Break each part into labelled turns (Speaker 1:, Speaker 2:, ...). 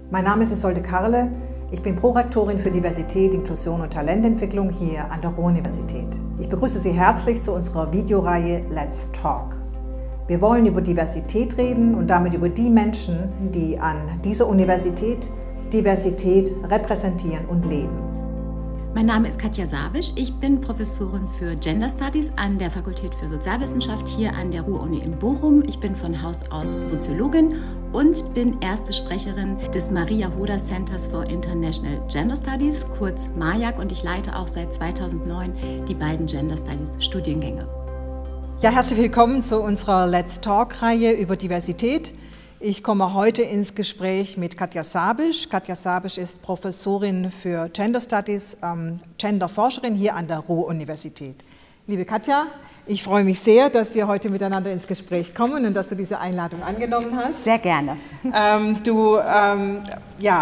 Speaker 1: Mein Name ist Isolde Karle. Ich bin Prorektorin für Diversität, Inklusion und Talententwicklung hier an der Ruhr-Universität. Ich begrüße Sie herzlich zu unserer Videoreihe Let's Talk. Wir wollen über Diversität reden und damit über die Menschen, die an dieser Universität Diversität repräsentieren und leben.
Speaker 2: Mein Name ist Katja Sabisch. Ich bin Professorin für Gender Studies an der Fakultät für Sozialwissenschaft hier an der Ruhr-Uni in Bochum. Ich bin von Haus aus Soziologin und bin erste Sprecherin des Maria Hoder Centers for International Gender Studies, kurz MAJAG, und ich leite auch seit 2009 die beiden Gender Studies Studiengänge.
Speaker 1: Ja, herzlich willkommen zu unserer Let's Talk-Reihe über Diversität. Ich komme heute ins Gespräch mit Katja Sabisch. Katja Sabisch ist Professorin für Gender Studies, Genderforscherin hier an der Ruhr-Universität. Liebe Katja, ich freue mich sehr, dass wir heute miteinander ins Gespräch kommen und dass du diese Einladung angenommen hast.
Speaker 2: Sehr gerne.
Speaker 1: Du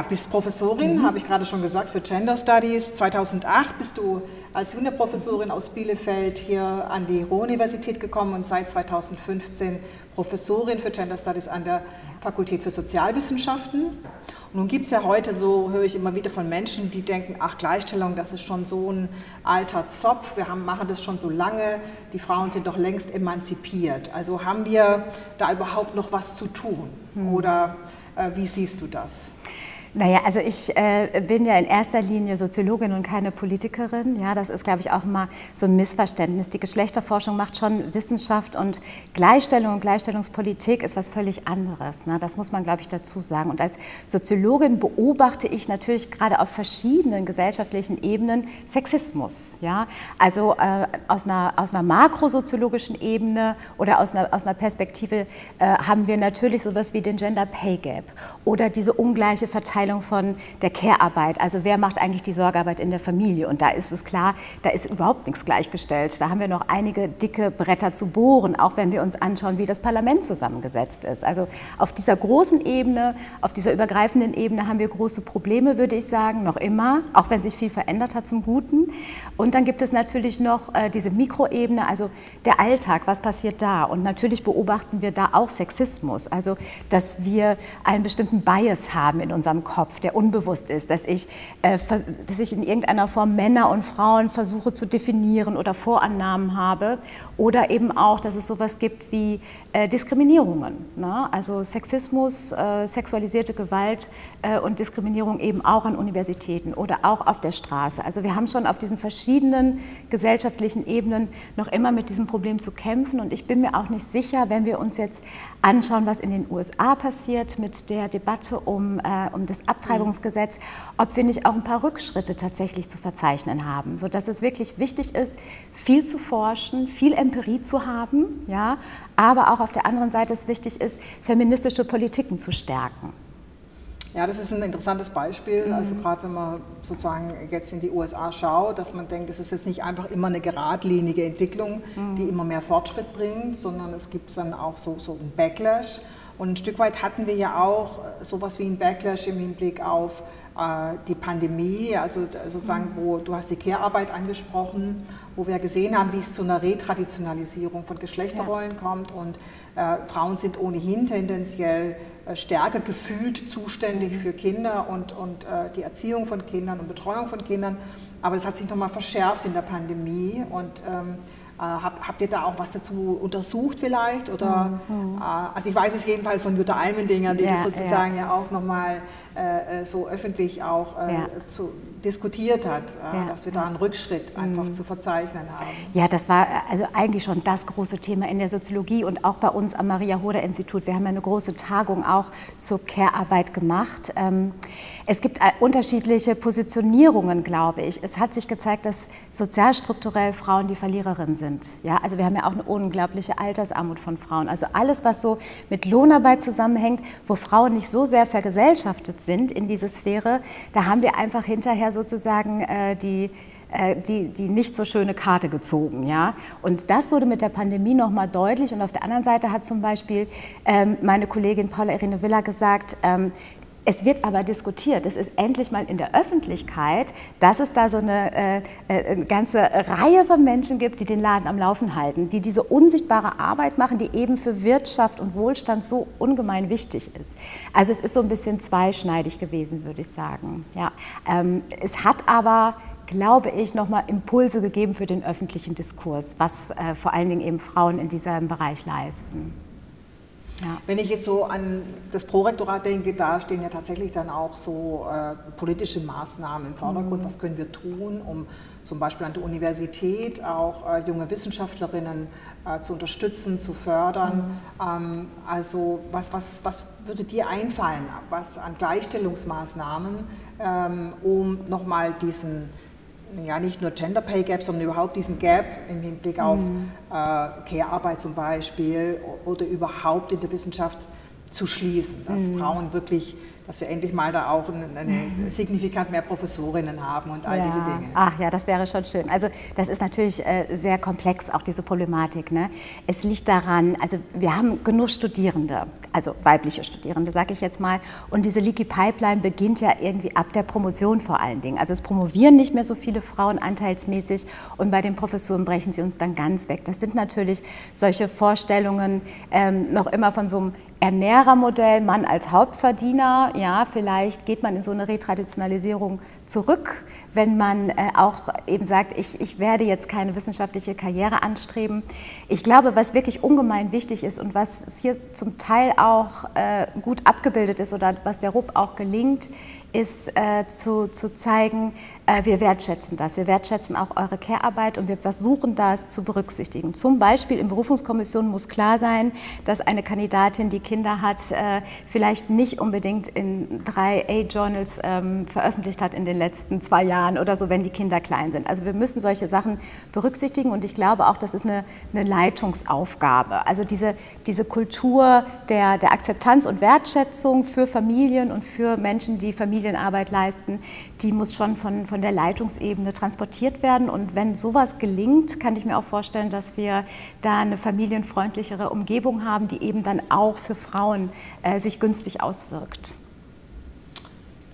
Speaker 1: bist Professorin, habe ich gerade schon gesagt, für Gender Studies. 2008 bist du als Juniorprofessorin aus Bielefeld hier an die Ruhr-Universität gekommen und seit 2015 Professorin für Gender Studies an der Fakultät für Sozialwissenschaften. Und nun gibt es ja heute so, höre ich immer wieder von Menschen, die denken, ach, Gleichstellung, das ist schon so ein alter Zopf, machen das schon so lange, die Frauen sind doch längst emanzipiert. Also haben wir da überhaupt noch was zu tun? Oder wie siehst du das?
Speaker 2: Naja, also ich bin ja in erster Linie Soziologin und keine Politikerin. Ja, das ist, glaube ich, auch immer so ein Missverständnis. Die Geschlechterforschung macht schon Wissenschaft und Gleichstellung und Gleichstellungspolitik ist was völlig anderes. Ne? Das muss man, glaube ich, dazu sagen. Und als Soziologin beobachte ich natürlich gerade auf verschiedenen gesellschaftlichen Ebenen Sexismus. Ja? Also aus einer makrosoziologischen Ebene oder aus einer Perspektive haben wir natürlich sowas wie den Gender Pay Gap oder diese ungleiche Verteilung von der Care-Arbeit, also wer macht eigentlich die Sorgearbeit in der Familie, und da ist es klar, da ist überhaupt nichts gleichgestellt, da haben wir noch einige dicke Bretter zu bohren, auch wenn wir uns anschauen, wie das Parlament zusammengesetzt ist. Also auf dieser großen Ebene, auf dieser übergreifenden Ebene haben wir große Probleme, würde ich sagen, noch immer, auch wenn sich viel verändert hat zum Guten. Und dann gibt es natürlich noch diese Mikroebene, also der Alltag, was passiert da, und natürlich beobachten wir da auch Sexismus, also dass wir einen bestimmten Bias haben in unserem Kopf, der unbewusst ist, dass ich in irgendeiner Form Männer und Frauen versuche zu definieren oder Vorannahmen habe, oder eben auch, dass es sowas gibt wie Diskriminierungen, ne? Also Sexismus, sexualisierte Gewalt und Diskriminierung eben auch an Universitäten oder auch auf der Straße. Also wir haben schon auf diesen verschiedenen gesellschaftlichen Ebenen noch immer mit diesem Problem zu kämpfen, und ich bin mir auch nicht sicher, wenn wir uns jetzt anschauen, was in den USA passiert mit der Debatte um das Abtreibungsgesetz, ob wir nicht auch ein paar Rückschritte tatsächlich zu verzeichnen haben, sodass es wirklich wichtig ist, viel zu forschen, viel Empirie zu haben, ja, aber auch auf der anderen Seite es wichtig ist, feministische Politiken zu stärken.
Speaker 1: Ja, das ist ein interessantes Beispiel, also gerade wenn man sozusagen jetzt in die USA schaut, dass man denkt, es ist jetzt nicht einfach immer eine geradlinige Entwicklung, die immer mehr Fortschritt bringt, sondern es gibt dann auch so einen Backlash. Und ein Stück weit hatten wir ja auch sowas wie einen Backlash im Hinblick auf die Pandemie, also sozusagen, wo du hast die Care-Arbeit angesprochen, wo wir gesehen haben, wie es zu einer Retraditionalisierung von Geschlechterrollen kommt, und Frauen sind ohnehin tendenziell stärker gefühlt zuständig für Kinder und die Erziehung von Kindern und Betreuung von Kindern, aber es hat sich nochmal verschärft in der Pandemie. Und habt ihr da auch was dazu untersucht vielleicht? Oder, also ich weiß es jedenfalls von Jutta Almendinger, die das sozusagen ja auch nochmal so öffentlich auch diskutiert hat, dass wir da einen Rückschritt einfach zu verzeichnen haben. Ja, das war also eigentlich schon das große Thema in der Soziologie und auch bei uns am Maria Hoder Institut. Wir haben ja eine große Tagung auch zur Care-Arbeit gemacht. Es gibt unterschiedliche Positionierungen, glaube ich. Es hat sich gezeigt, dass sozialstrukturell Frauen die Verliererinnen sind. Ja, also wir haben ja auch eine unglaubliche Altersarmut von Frauen. Also alles, was so mit Lohnarbeit zusammenhängt, wo Frauen nicht so sehr vergesellschaftet sind in diese Sphäre, da haben wir einfach hinterher sozusagen die nicht so schöne Karte gezogen. Ja? Und das wurde mit der Pandemie nochmal deutlich. Und auf der anderen Seite hat zum Beispiel meine Kollegin Paula Irene Willer gesagt,
Speaker 2: Es wird aber diskutiert. Es ist endlich mal in der Öffentlichkeit, dass es da so eine ganze Reihe von Menschen gibt, die den Laden am Laufen halten, die diese unsichtbare Arbeit machen, die eben für Wirtschaft und Wohlstand so ungemein wichtig ist. Also es ist so ein bisschen zweischneidig gewesen, würde ich sagen. Ja. Es hat aber, glaube ich, nochmal Impulse gegeben für den öffentlichen Diskurs, was vor allen Dingen eben Frauen in diesem Bereich leisten. Ja.
Speaker 1: Wenn ich jetzt so an das Prorektorat denke, da stehen ja tatsächlich dann auch so politische Maßnahmen im Vordergrund. Was können wir tun, um zum Beispiel an der Universität auch junge Wissenschaftlerinnen zu unterstützen, zu fördern? Also was würde dir einfallen, was an Gleichstellungsmaßnahmen, um nochmal diesen, ja nicht nur Gender Pay Gap, sondern überhaupt diesen Gap im Hinblick auf Care-Arbeit zum Beispiel oder überhaupt in der Wissenschaft zu schließen, dass Frauen wirklich, dass wir endlich mal da auch eine signifikant mehr Professorinnen haben und all diese Dinge.
Speaker 2: Ach ja, das wäre schon schön. Also das ist natürlich sehr komplex, auch diese Problematik. Ne? Es liegt daran, also wir haben genug Studierende, also weibliche Studierende, sage ich jetzt mal, und diese Leaky Pipeline beginnt ja irgendwie ab der Promotion vor allen Dingen. Also es promovieren nicht mehr so viele Frauen anteilsmäßig und bei den Professuren brechen sie uns dann ganz weg. Das sind natürlich solche Vorstellungen noch immer von so einem Ernährermodell, Mann als Hauptverdiener, ja, vielleicht geht man in so eine Retraditionalisierung zurück, wenn man auch eben sagt, ich werde jetzt keine wissenschaftliche Karriere anstreben. Ich glaube, was wirklich ungemein wichtig ist und was hier zum Teil auch gut abgebildet ist oder was der RUB auch gelingt, ist zu zeigen, wir wertschätzen das. Wir wertschätzen auch eure Care-Arbeit und wir versuchen das zu berücksichtigen. Zum Beispiel in Berufungskommissionen muss klar sein, dass eine Kandidatin, die Kinder hat, vielleicht nicht unbedingt in 3 A-Journals veröffentlicht hat in den letzten 2 Jahren oder so, wenn die Kinder klein sind. Also wir müssen solche Sachen berücksichtigen und ich glaube auch, das ist eine Leitungsaufgabe. Also diese Kultur der Akzeptanz und Wertschätzung für Familien und für Menschen, die Familienarbeit leisten, die muss schon von der Leitungsebene transportiert werden. Und wenn sowas gelingt, kann ich mir auch vorstellen, dass wir da eine familienfreundlichere Umgebung haben, die eben dann auch für Frauen sich günstig auswirkt.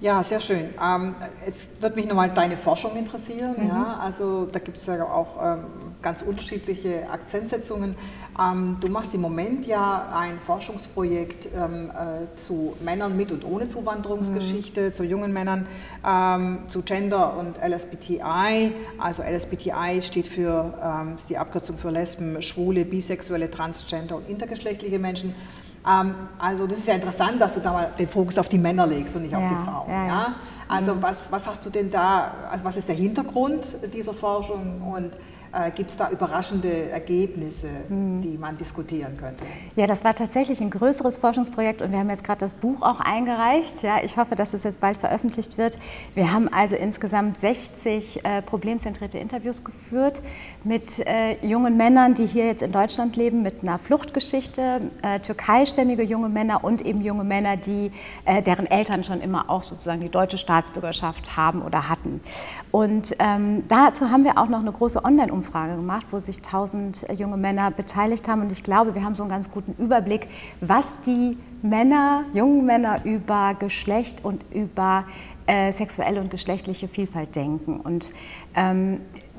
Speaker 1: Ja, sehr schön. Jetzt wird mich nochmal deine Forschung interessieren. Ja? Also da gibt es ja auch ganz unterschiedliche Akzentsetzungen. Du machst im Moment ja ein Forschungsprojekt zu Männern mit und ohne Zuwanderungsgeschichte, zu jungen Männern, zu Gender und LSBTI. Also LSBTI steht für, ist die Abkürzung für Lesben, Schwule, Bisexuelle, Transgender und intergeschlechtliche Menschen. Also das ist ja interessant, dass du da mal den Fokus auf die Männer legst und nicht auf die Frauen. Ja? Also was hast du denn da, also was ist der Hintergrund dieser Forschung und gibt es da überraschende Ergebnisse, die man diskutieren könnte? Ja,
Speaker 2: das war tatsächlich ein größeres Forschungsprojekt und wir haben jetzt gerade das Buch auch eingereicht. Ja, ich hoffe, dass es jetzt bald veröffentlicht wird. Wir haben also insgesamt 60 problemzentrierte Interviews geführt mit jungen Männern, die hier jetzt in Deutschland leben, mit einer Fluchtgeschichte, türkeistämmige junge Männer und eben junge Männer, die, deren Eltern schon immer auch sozusagen die deutsche Staatsbürgerschaft haben oder hatten. Und dazu haben wir auch noch eine große Online-Umfrage gemacht, wo sich 1000 junge Männer beteiligt haben. Und ich glaube, wir haben so einen ganz guten Überblick, was die Männer, jungen Männer über Geschlecht und über sexuelle und geschlechtliche Vielfalt denken. Und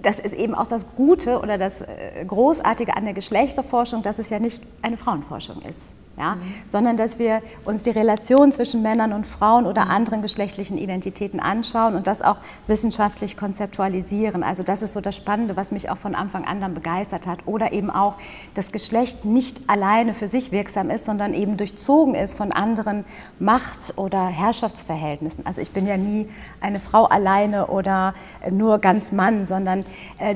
Speaker 2: das ist eben auch das Gute oder das Großartige an der Geschlechterforschung, dass es ja nicht eine Frauenforschung ist. Ja, sondern dass wir uns die Relation zwischen Männern und Frauen oder anderen geschlechtlichen Identitäten anschauen und das auch wissenschaftlich konzeptualisieren. Also das ist so das Spannende, was mich auch von Anfang an dann begeistert hat. Oder eben auch, dass Geschlecht nicht alleine für sich wirksam ist, sondern eben durchzogen ist von anderen Macht- oder Herrschaftsverhältnissen. Also ich bin ja nie eine Frau alleine oder nur ganz Mann, sondern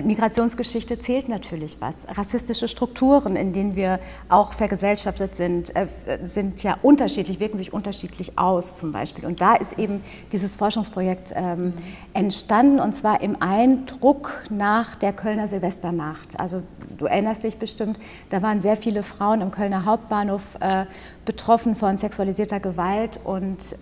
Speaker 2: Migrationsgeschichte zählt natürlich was. Rassistische Strukturen, in denen wir auch vergesellschaftet sind ja unterschiedlich, wirken sich unterschiedlich aus zum Beispiel. Und da ist eben dieses Forschungsprojekt entstanden und zwar im Eindruck nach der Kölner Silvesternacht. Also du erinnerst dich bestimmt, da waren sehr viele Frauen im Kölner Hauptbahnhof betroffen von sexualisierter Gewalt und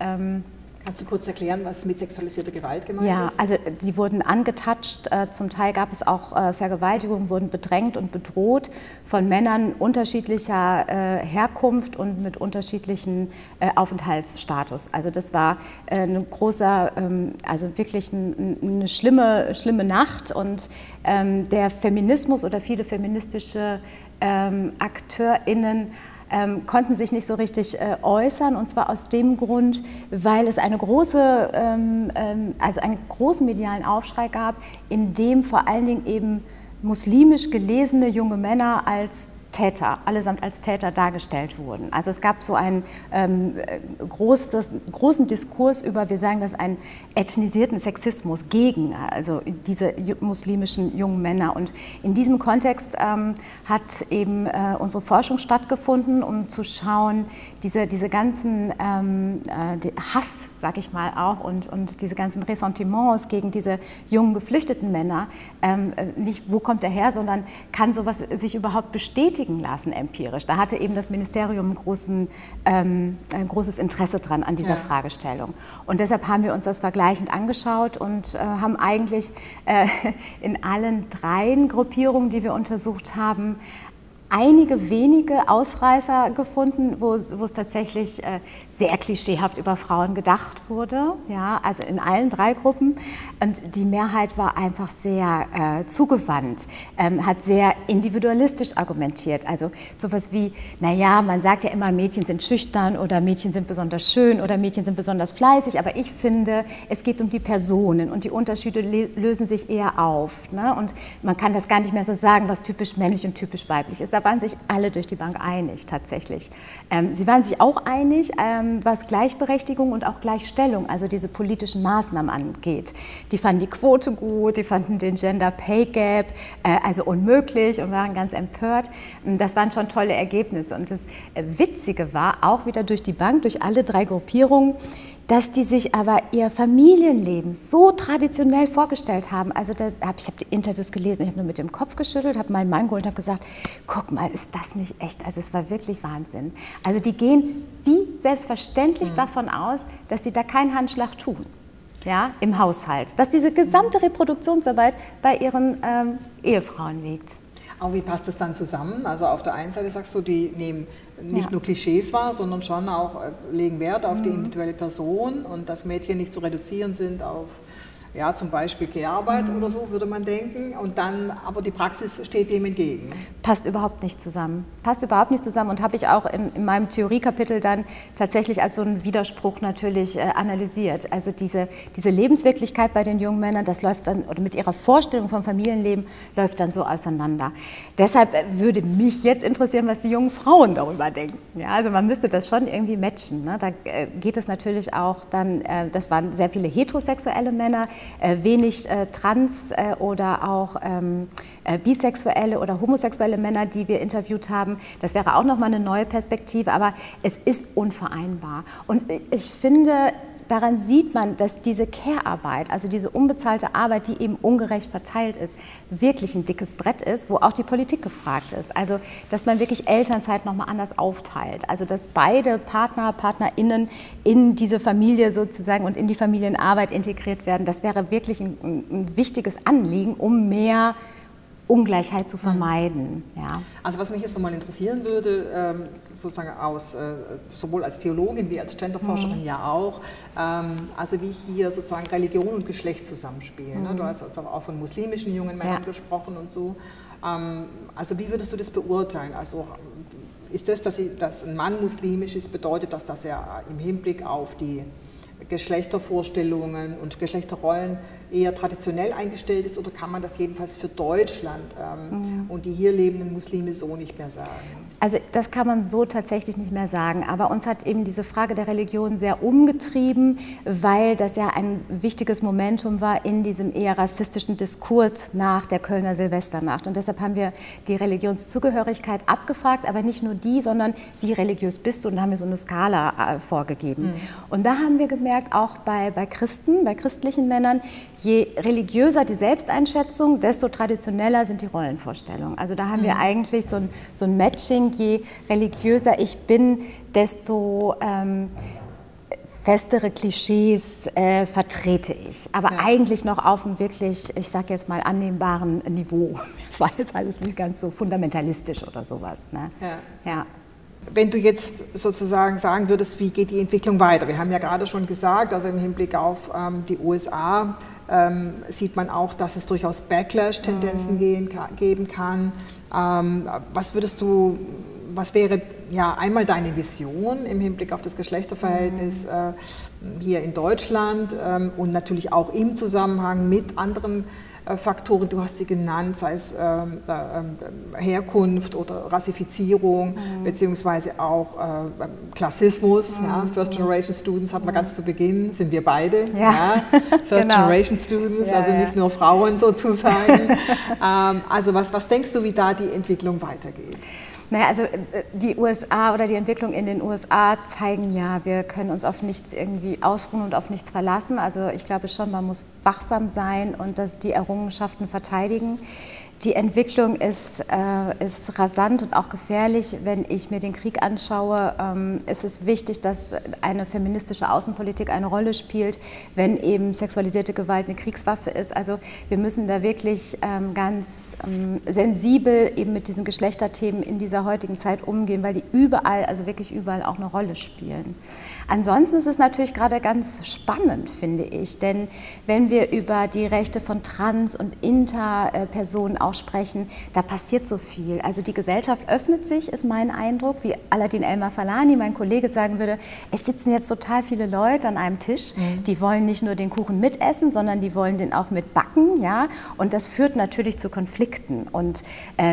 Speaker 1: Kannst du kurz erklären, was mit sexualisierter Gewalt gemeint ist?
Speaker 2: Ja, also die wurden angetatscht, zum Teil gab es auch Vergewaltigungen, wurden bedrängt und bedroht von Männern unterschiedlicher Herkunft und mit unterschiedlichen Aufenthaltsstatus. Also das war ein großer, also wirklich eine schlimme Nacht, und der Feminismus oder viele feministische AkteurInnen konnten sich nicht so richtig äußern, und zwar aus dem Grund, weil es einen großen medialen Aufschrei gab, in dem vor allen Dingen eben muslimisch gelesene junge Männer als Täter, allesamt als Täter dargestellt wurden. Also es gab so einen großen Diskurs über, wir sagen das, einen ethnisierten Sexismus gegen also diese muslimischen jungen Männer. Und in diesem Kontext hat eben unsere Forschung stattgefunden, um zu schauen, diese ganzen Hass, sag ich mal auch, und diese ganzen Ressentiments gegen diese jungen geflüchteten Männer, nicht wo kommt der her, sondern kann sowas sich überhaupt bestätigen lassen empirisch. Da hatte eben das Ministerium ein großes Interesse dran an dieser Fragestellung. Und deshalb haben wir uns das vergleichend angeschaut und haben eigentlich in allen 3 Gruppierungen, die wir untersucht haben, einige wenige Ausreißer gefunden, wo es tatsächlich sehr klischeehaft über Frauen gedacht wurde, ja, also in allen 3 Gruppen. Und die Mehrheit war einfach sehr zugewandt, hat sehr individualistisch argumentiert. Also sowas wie, naja, man sagt ja immer, Mädchen sind schüchtern oder Mädchen sind besonders schön oder Mädchen sind besonders fleißig, aber ich finde, es geht um die Personen und die Unterschiede lösen sich eher auf. Ne? Und man kann das gar nicht mehr so sagen, was typisch männlich und typisch weiblich ist. Da waren sich alle durch die Bank einig, tatsächlich. Sie waren sich auch einig, was Gleichberechtigung und auch Gleichstellung, also diese politischen Maßnahmen angeht. Die fanden die Quote gut, die fanden den Gender Pay Gap also unmöglich und waren ganz empört. Das waren schon tolle Ergebnisse. Und das Witzige war, auch wieder durch die Bank, durch alle 3 Gruppierungen, dass die sich aber ihr Familienleben so traditionell vorgestellt haben. Also ich habe die Interviews gelesen, ich habe nur mit dem Kopf geschüttelt, habe meinen Mann geholt und habe gesagt, guck mal, ist das nicht echt? Also es war wirklich Wahnsinn. Also die gehen wie selbstverständlich davon aus, dass sie da keinen Handschlag tun, ja, im Haushalt. Dass diese gesamte Reproduktionsarbeit bei ihren Ehefrauen liegt.
Speaker 1: Aber wie passt das dann zusammen? Also auf der einen Seite sagst du, die nehmen nicht nur Klischees wahr, sondern schon auch legen Wert auf die individuelle Person und dass Mädchen nicht zu reduzieren sind auf, ja, zum Beispiel Care-Arbeit oder so, würde man denken. Und dann, aber die Praxis steht dem entgegen.
Speaker 2: Passt überhaupt nicht zusammen. Passt überhaupt nicht zusammen und habe ich auch in meinem Theoriekapitel dann tatsächlich als so einen Widerspruch natürlich analysiert. Also diese Lebenswirklichkeit bei den jungen Männern, das läuft dann, oder mit ihrer Vorstellung vom Familienleben, läuft dann so auseinander. Deshalb würde mich jetzt interessieren, was die jungen Frauen darüber denken. Ja, also man müsste das schon irgendwie matchen. Ne? Da geht es natürlich auch dann, das waren sehr viele heterosexuelle Männer, wenig trans- oder auch bisexuelle oder homosexuelle Männer, die wir interviewt haben. Das wäre auch nochmal eine neue Perspektive, aber es ist unvereinbar. Und ich finde, daran sieht man, dass diese Care-Arbeit, also diese unbezahlte Arbeit, die eben ungerecht verteilt ist, wirklich ein dickes Brett ist, wo auch die Politik gefragt ist. Also, dass man wirklich Elternzeit nochmal anders aufteilt. Also, dass beide PartnerInnen in diese Familie sozusagen und in die Familienarbeit integriert werden, das wäre wirklich ein wichtiges Anliegen, um mehr Ungleichheit zu vermeiden. Ja.
Speaker 1: Also was mich jetzt nochmal interessieren würde, sozusagen sowohl als Theologin wie als Genderforscherin ja auch, also wie hier sozusagen Religion und Geschlecht zusammenspielen. Ne? Du hast also auch von muslimischen jungen Männern gesprochen und so. Also wie würdest du das beurteilen? Also ist das, dass ein Mann muslimisch ist, bedeutet das, dass er im Hinblick auf die Geschlechtervorstellungen und Geschlechterrollen eher traditionell eingestellt ist, oder kann man das jedenfalls für Deutschland und die hier lebenden Muslime so nicht mehr sagen?
Speaker 2: Also das kann man so tatsächlich nicht mehr sagen, aber uns hat eben diese Frage der Religion sehr umgetrieben, weil das ja ein wichtiges Momentum war in diesem eher rassistischen Diskurs nach der Kölner Silvesternacht. Und deshalb haben wir die Religionszugehörigkeit abgefragt, aber nicht nur die, sondern wie religiös bist du? Und da haben wir so eine Skala vorgegeben. Und da haben wir gemerkt, auch bei Christen, bei christlichen Männern, je religiöser die Selbsteinschätzung, desto traditioneller sind die Rollenvorstellungen. Also da haben wir eigentlich so ein Matching, je religiöser ich bin, desto festere Klischees vertrete ich, aber eigentlich noch auf einem wirklich, ich sage jetzt mal, annehmbaren Niveau. Das war jetzt alles nicht ganz so fundamentalistisch oder sowas. Ne? Ja.
Speaker 1: Wenn du jetzt sozusagen sagen würdest, wie geht die Entwicklung weiter? Wir haben ja gerade schon gesagt, also im Hinblick auf die USA sieht man auch, dass es durchaus Backlash-Tendenzen geben kann. Was wäre ja einmal deine Vision im Hinblick auf das Geschlechterverhältnis hier in Deutschland und natürlich auch im Zusammenhang mit anderen Faktoren, du hast sie genannt, sei es Herkunft oder Rassifizierung, beziehungsweise auch Klassismus. Ja, First Generation Students hatten wir ganz zu Beginn, sind wir beide. Ja. First Generation Students, also nicht nur Frauen sozusagen. Also was denkst du, wie da die Entwicklung weitergeht?
Speaker 2: Naja, also die USA oder die Entwicklung in den USA zeigen ja, wir können uns auf nichts irgendwie ausruhen und auf nichts verlassen. Also ich glaube schon, man muss wachsam sein und die Errungenschaften verteidigen. Die Entwicklung ist rasant und auch gefährlich. Wenn ich mir den Krieg anschaue, ist es wichtig, dass eine feministische Außenpolitik eine Rolle spielt, wenn eben sexualisierte Gewalt eine Kriegswaffe ist. Also wir müssen da wirklich ganz sensibel eben mit diesen Geschlechterthemen in dieser heutigen Zeit umgehen, weil die überall, also wirklich überall auch eine Rolle spielen. Ansonsten ist es natürlich gerade ganz spannend, finde ich, denn wenn wir über die Rechte von Trans- und Interpersonen auch sprechen, da passiert so viel. Also die Gesellschaft öffnet sich, ist mein Eindruck, wie Aladin El-Mafalani, mein Kollege, sagen würde, es sitzen jetzt total viele Leute an einem Tisch, die wollen nicht nur den Kuchen mitessen, sondern die wollen den auch mitbacken, ja, und das führt natürlich zu Konflikten und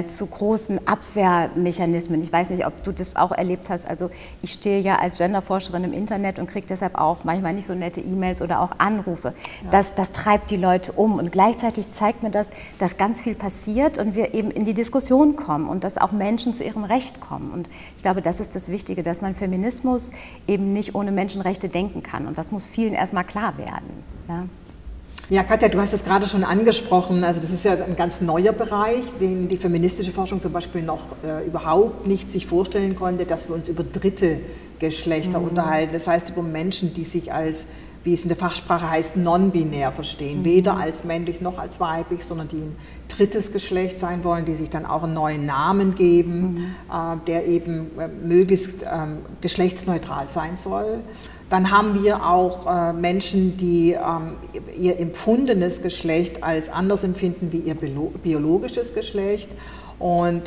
Speaker 2: zu großen Abwehrmechanismen. Ich weiß nicht, ob du das auch erlebt hast, also ich stehe ja als Genderforscherin im Internet und kriege deshalb auch manchmal nicht so nette E-Mails oder auch Anrufe. Ja. Das treibt die Leute um und gleichzeitig zeigt mir das, dass ganz viel passiert und wir eben in die Diskussion kommen und dass auch Menschen zu ihrem Recht kommen. Und ich glaube, das ist das Wichtige, dass man Feminismus eben nicht ohne Menschenrechte denken kann und das muss vielen erstmal klar werden. Ja.
Speaker 1: Ja, Katja, du hast es gerade schon angesprochen, also das ist ja ein ganz neuer Bereich, den die feministische Forschung zum Beispiel noch überhaupt nicht sich vorstellen konnte, dass wir uns über dritte Geschlechter unterhalten, das heißt über Menschen, die sich als, wie es in der Fachsprache heißt, non-binär verstehen, weder als männlich noch als weiblich, sondern die ein drittes Geschlecht sein wollen, die sich dann auch einen neuen Namen geben, der eben möglichst geschlechtsneutral sein soll. Dann haben wir auch Menschen, die ihr empfundenes Geschlecht als anders empfinden wie ihr biologisches Geschlecht und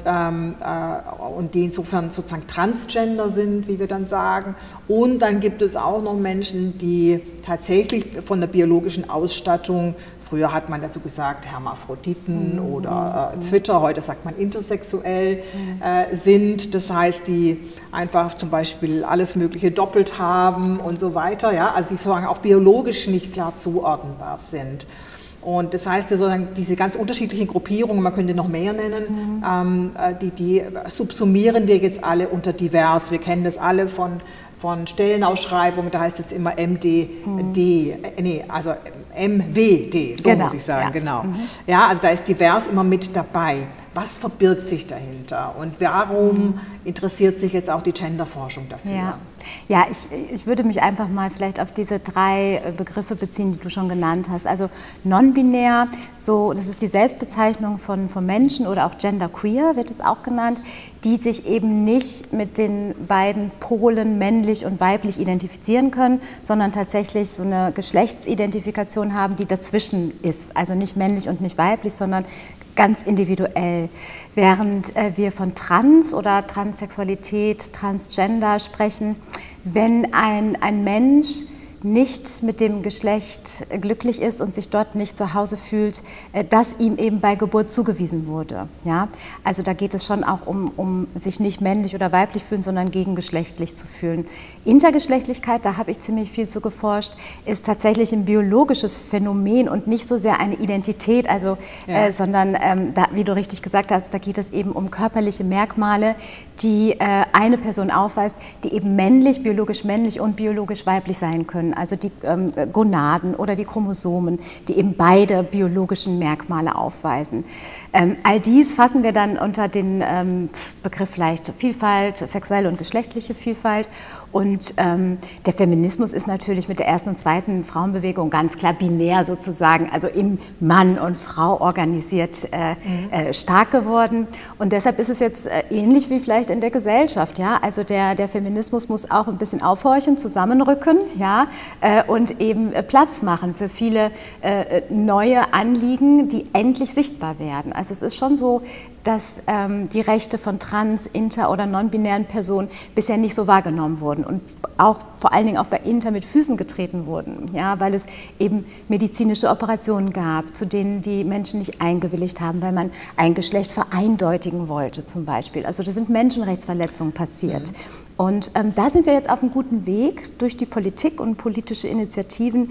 Speaker 1: die insofern sozusagen transgender sind, wie wir dann sagen. Und dann gibt es auch noch Menschen, die tatsächlich von der biologischen Ausstattung, früher hat man dazu gesagt Hermaphroditen oder Zwitter, heute sagt man intersexuell sind, das heißt, die einfach zum Beispiel alles Mögliche doppelt haben und so weiter, ja? Also die sozusagen auch biologisch nicht klar zuordnenbar sind. Und das heißt, sozusagen diese ganz unterschiedlichen Gruppierungen, man könnte noch mehr nennen, die subsumieren wir jetzt alle unter divers. Wir kennen das alle von Stellenausschreibungen, da heißt es immer MWD, so genau, muss ich sagen, genau. Ja, also da ist divers immer mit dabei. Was verbirgt sich dahinter und warum interessiert sich jetzt auch die Genderforschung dafür?
Speaker 2: Ja, ich würde mich einfach mal vielleicht auf diese drei Begriffe beziehen, die du schon genannt hast. Also non-binär, so, das ist die Selbstbezeichnung von Menschen oder auch genderqueer wird es auch genannt, die sich eben nicht mit den beiden Polen männlich und weiblich identifizieren können, sondern tatsächlich so eine Geschlechtsidentifikation haben, die dazwischen ist. Also nicht männlich und nicht weiblich, sondern ganz individuell. Während wir von Trans oder Transsexualität, Transgender sprechen, wenn ein Mensch nicht mit dem Geschlecht glücklich ist und sich dort nicht zu Hause fühlt, das ihm eben bei Geburt zugewiesen wurde. Ja? Also da geht es schon auch um sich nicht männlich oder weiblich fühlen, sondern gegengeschlechtlich zu fühlen. Intergeschlechtlichkeit, da habe ich ziemlich viel zu geforscht, ist tatsächlich ein biologisches Phänomen und nicht so sehr eine Identität, also, sondern, wie du richtig gesagt hast, da geht es eben um körperliche Merkmale, die eine Person aufweist, die eben biologisch männlich und biologisch weiblich sein können. Also die Gonaden oder die Chromosomen, die eben beide biologischen Merkmale aufweisen. All dies fassen wir dann unter den Begriff vielleicht Vielfalt, sexuelle und geschlechtliche Vielfalt. Und der Feminismus ist natürlich mit der ersten und zweiten Frauenbewegung ganz klar binär sozusagen, also in Mann und Frau organisiert stark geworden. Und deshalb ist es jetzt ähnlich wie vielleicht in der Gesellschaft. Ja? Also der Feminismus muss auch ein bisschen aufhorchen, zusammenrücken, ja? Und eben Platz machen für viele neue Anliegen, die endlich sichtbar werden. Also es ist schon so, dass die Rechte von trans-, inter- oder non-binären Personen bisher nicht so wahrgenommen wurden und auch vor allen Dingen auch bei Inter mit Füßen getreten wurden, ja, weil es eben medizinische Operationen gab, zu denen die Menschen nicht eingewilligt haben, weil man ein Geschlecht vereindeutigen wollte zum Beispiel. Also da sind Menschenrechtsverletzungen passiert. Und da sind wir jetzt auf einem guten Weg durch die Politik und politische Initiativen,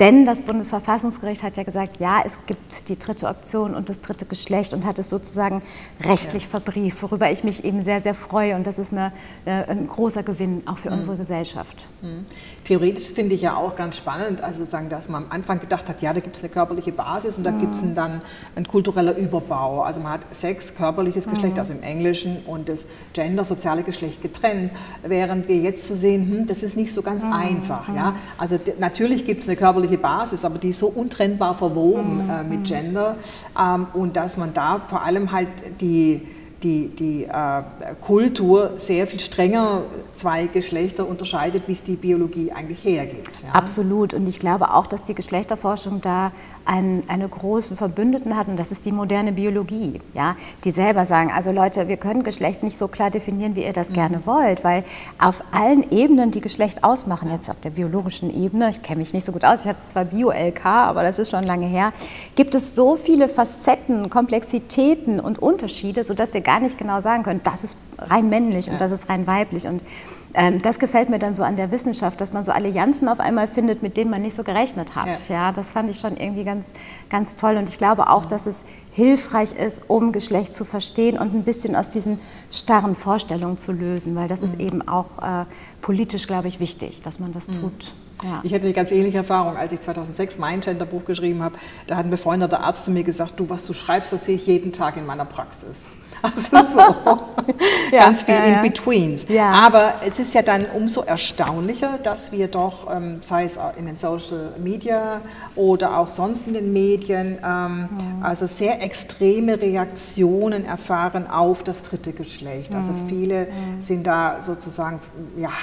Speaker 2: denn das Bundesverfassungsgericht hat ja gesagt, ja, es gibt die dritte Option und das dritte Geschlecht und hat es sozusagen rechtlich verbrieft, worüber ich mich eben sehr, sehr freue. Und das ist ein großer Gewinn auch für unsere Gesellschaft.
Speaker 1: Theoretisch finde ich ja auch ganz spannend, also sozusagen, dass man am Anfang gedacht hat, ja, da gibt es eine körperliche Basis und da gibt es dann ein kultureller Überbau. Also man hat Sex, körperliches Geschlecht, also im Englischen, und das Gender, soziale Geschlecht getrennt, während wir jetzt zu sehen, das ist nicht so ganz einfach. Ja? Also natürlich gibt es eine körperliche Basis, aber die ist so untrennbar verwoben mit Gender, und dass man da vor allem halt die Kultur sehr viel strenger zwei Geschlechter unterscheidet, wie es die Biologie eigentlich hergibt. Ja?
Speaker 2: Absolut. Und ich glaube auch, dass die Geschlechterforschung da eine große Verbündeten hat, und das ist die moderne Biologie, ja? Die selber sagen, also Leute, wir können Geschlecht nicht so klar definieren, wie ihr das gerne wollt, weil auf allen Ebenen, die Geschlecht ausmachen, jetzt auf der biologischen Ebene, ich kenne mich nicht so gut aus, ich hatte zwar Bio-LK, aber das ist schon lange her, gibt es so viele Facetten, Komplexitäten und Unterschiede, sodass wir gar nicht genau sagen können, das ist rein männlich und das ist rein weiblich. Und das gefällt mir dann so an der Wissenschaft, dass man so Allianzen auf einmal findet, mit denen man nicht so gerechnet hat. Ja, das fand ich schon irgendwie ganz, ganz toll. Und ich glaube auch, dass es hilfreich ist, um Geschlecht zu verstehen und ein bisschen aus diesen starren Vorstellungen zu lösen, weil das ist eben auch politisch, glaube ich, wichtig, dass man das tut. Ja.
Speaker 1: Ich hatte eine ganz ähnliche Erfahrung, als ich 2006 mein Genderbuch geschrieben habe. Da hat ein befreundeter Arzt zu mir gesagt, du, was du schreibst, das sehe ich jeden Tag in meiner Praxis. Also so ganz viel In-Betweens. Ja. Aber es ist ja dann umso erstaunlicher, dass wir doch, sei es in den Social Media oder auch sonst in den Medien, also sehr extreme Reaktionen erfahren auf das dritte Geschlecht. Also viele sind da sozusagen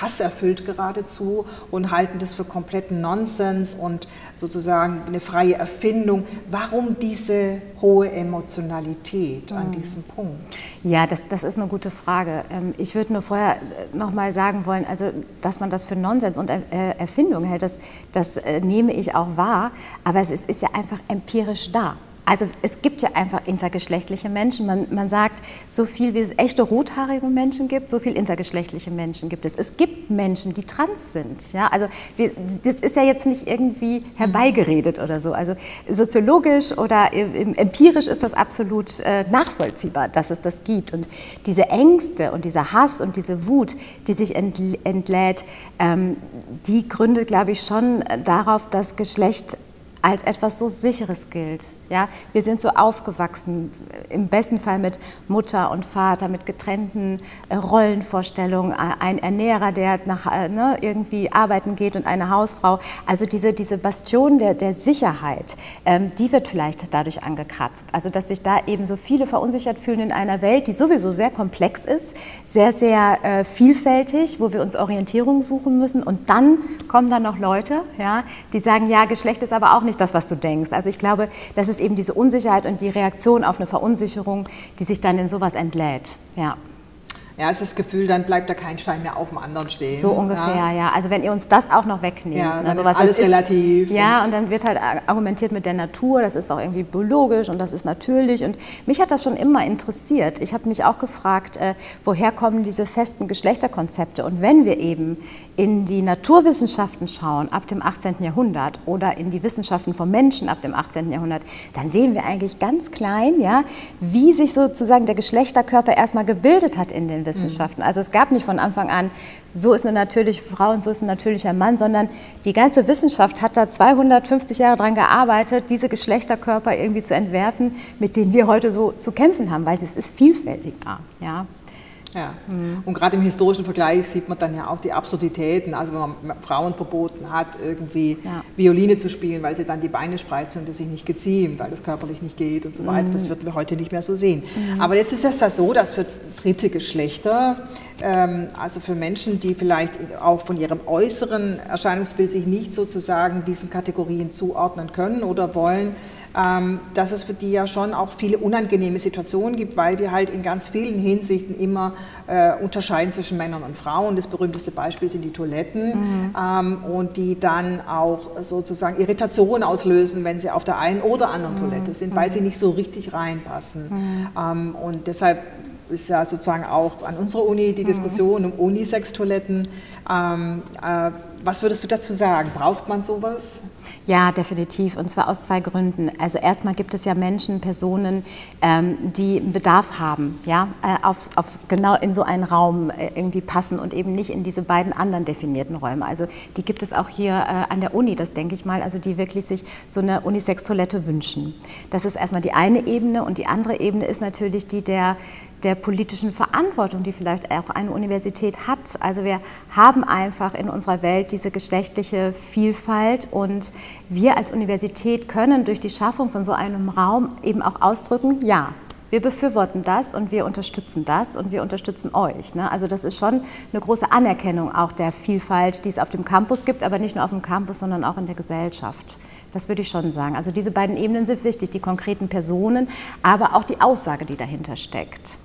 Speaker 1: hasserfüllt geradezu und halten das für kompletten Nonsens und sozusagen eine freie Erfindung. Warum diese hohe Emotionalität an diesem Punkt?
Speaker 2: Ja, das ist eine gute Frage. Ich würde nur vorher noch mal sagen wollen, also dass man das für Nonsens und Erfindung hält, das nehme ich auch wahr, aber es ist ja einfach empirisch da. Also es gibt ja einfach intergeschlechtliche Menschen. Man sagt, so viel wie es echte rothaarige Menschen gibt, so viel intergeschlechtliche Menschen gibt es. Es gibt Menschen, die trans sind. Ja? Also das ist ja jetzt nicht irgendwie herbeigeredet oder so. Also soziologisch oder empirisch ist das absolut nachvollziehbar, dass es das gibt. Und diese Ängste und dieser Hass und diese Wut, die sich entlädt, die gründet, glaube ich, schon darauf, dass Geschlecht als etwas so Sicheres gilt. Ja? Wir sind so aufgewachsen, im besten Fall mit Mutter und Vater, mit getrennten Rollenvorstellungen, ein Ernährer, der irgendwie arbeiten geht und eine Hausfrau. Also diese Bastion der Sicherheit, die wird vielleicht dadurch angekratzt. Also dass sich da eben so viele verunsichert fühlen in einer Welt, die sowieso sehr komplex ist, sehr, sehr vielfältig, wo wir uns Orientierung suchen müssen. Und dann kommen dann noch Leute, ja, die sagen, ja, Geschlecht ist aber auch nicht das, was du denkst. Also ich glaube, das ist eben diese Unsicherheit und die Reaktion auf eine Verunsicherung, die sich dann in sowas entlädt. Ja.
Speaker 1: Ja, es ist das Gefühl, dann bleibt da kein Stein mehr auf dem anderen stehen.
Speaker 2: So ungefähr, ja. Also wenn ihr uns das auch noch wegnehmt.
Speaker 1: Ja, dann ist alles relativ.
Speaker 2: Ja, und dann wird halt argumentiert mit der Natur, das ist auch irgendwie biologisch und das ist natürlich. Und mich hat das schon immer interessiert. Ich habe mich auch gefragt, woher kommen diese festen Geschlechterkonzepte? Und wenn wir eben in die Naturwissenschaften schauen, ab dem 18. Jahrhundert oder in die Wissenschaften vom Menschen ab dem 18. Jahrhundert, dann sehen wir eigentlich ganz klein, ja, wie sich sozusagen der Geschlechterkörper erstmal gebildet hat in den Wissenschaften. Also es gab nicht von Anfang an, so ist eine natürliche Frau und so ist ein natürlicher Mann, sondern die ganze Wissenschaft hat da 250 Jahre daran gearbeitet, diese Geschlechterkörper irgendwie zu entwerfen, mit denen wir heute so zu kämpfen haben, weil es ist vielfältiger. Ja.
Speaker 1: Ja. Und gerade im historischen Vergleich sieht man dann ja auch die Absurditäten, also wenn man Frauen verboten hat, irgendwie Violine zu spielen, weil sie dann die Beine spreizen und das sich nicht geziehen, weil das körperlich nicht geht und so weiter. Das würden wir heute nicht mehr so sehen. Aber jetzt ist es ja so, dass für dritte Geschlechter, also für Menschen, die vielleicht auch von ihrem äußeren Erscheinungsbild sich nicht sozusagen diesen Kategorien zuordnen können oder wollen, dass es für die ja schon auch viele unangenehme Situationen gibt, weil wir halt in ganz vielen Hinsichten immer unterscheiden zwischen Männern und Frauen. Das berühmteste Beispiel sind die Toiletten und die dann auch sozusagen Irritationen auslösen, wenn sie auf der einen oder anderen Toilette sind, weil sie nicht so richtig reinpassen. Und deshalb ist ja sozusagen auch an unserer Uni die Diskussion um Unisex-Toiletten. Was würdest du dazu sagen? Braucht man sowas?
Speaker 2: Ja, definitiv, und zwar aus zwei Gründen. Also erstmal gibt es ja Menschen, Personen, die einen Bedarf haben, ja, genau in so einen Raum irgendwie passen und eben nicht in diese beiden anderen definierten Räume. Also die gibt es auch hier an der Uni, das denke ich mal, also die wirklich sich so eine Unisex-Toilette wünschen. Das ist erstmal die eine Ebene, und die andere Ebene ist natürlich die der politischen Verantwortung, die vielleicht auch eine Universität hat. Also wir haben einfach in unserer Welt diese geschlechtliche Vielfalt, und wir als Universität können durch die Schaffung von so einem Raum eben auch ausdrücken, ja, wir befürworten das und wir unterstützen das und wir unterstützen euch. Ne? Also das ist schon eine große Anerkennung auch der Vielfalt, die es auf dem Campus gibt, aber nicht nur auf dem Campus, sondern auch in der Gesellschaft. Das würde ich schon sagen. Also diese beiden Ebenen sind wichtig, die konkreten Personen, aber auch die Aussage, die dahinter steckt.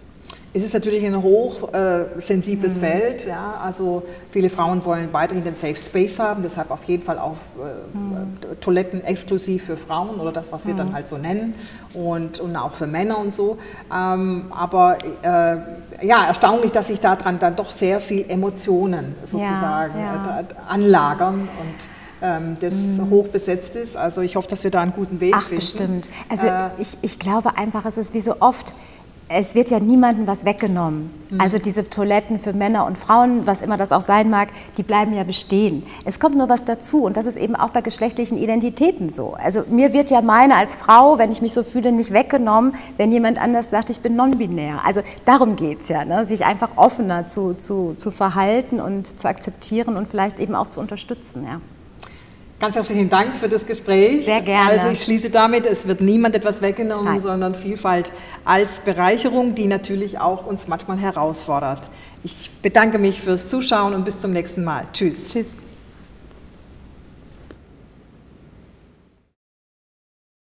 Speaker 1: Es ist natürlich ein hochsensibles Feld. Ja? Also viele Frauen wollen weiterhin den Safe Space haben, deshalb auf jeden Fall auch Toiletten exklusiv für Frauen oder das, was wir dann halt so nennen, und auch für Männer und so. Aber ja, erstaunlich, dass sich daran dann doch sehr viel Emotionen sozusagen anlagern und das hoch besetzt ist. Also ich hoffe, dass wir da einen guten Weg finden.
Speaker 2: Bestimmt. Also ich glaube einfach, es ist wie so oft, es wird ja niemandem was weggenommen. Also diese Toiletten für Männer und Frauen, was immer das auch sein mag, die bleiben ja bestehen. Es kommt nur was dazu, und das ist eben auch bei geschlechtlichen Identitäten so. Also mir wird ja meine als Frau, wenn ich mich so fühle, nicht weggenommen, wenn jemand anders sagt, ich bin non-binär. Also darum geht es ja, ne? Sich einfach offener zu verhalten und zu akzeptieren und vielleicht eben auch zu unterstützen. Ja.
Speaker 1: Ganz herzlichen Dank für das Gespräch.
Speaker 2: Sehr gerne.
Speaker 1: Also ich schließe damit, es wird niemand etwas weggenommen, sondern Vielfalt als Bereicherung, die natürlich auch uns manchmal herausfordert. Ich bedanke mich fürs Zuschauen und bis zum nächsten Mal. Tschüss.
Speaker 2: Tschüss.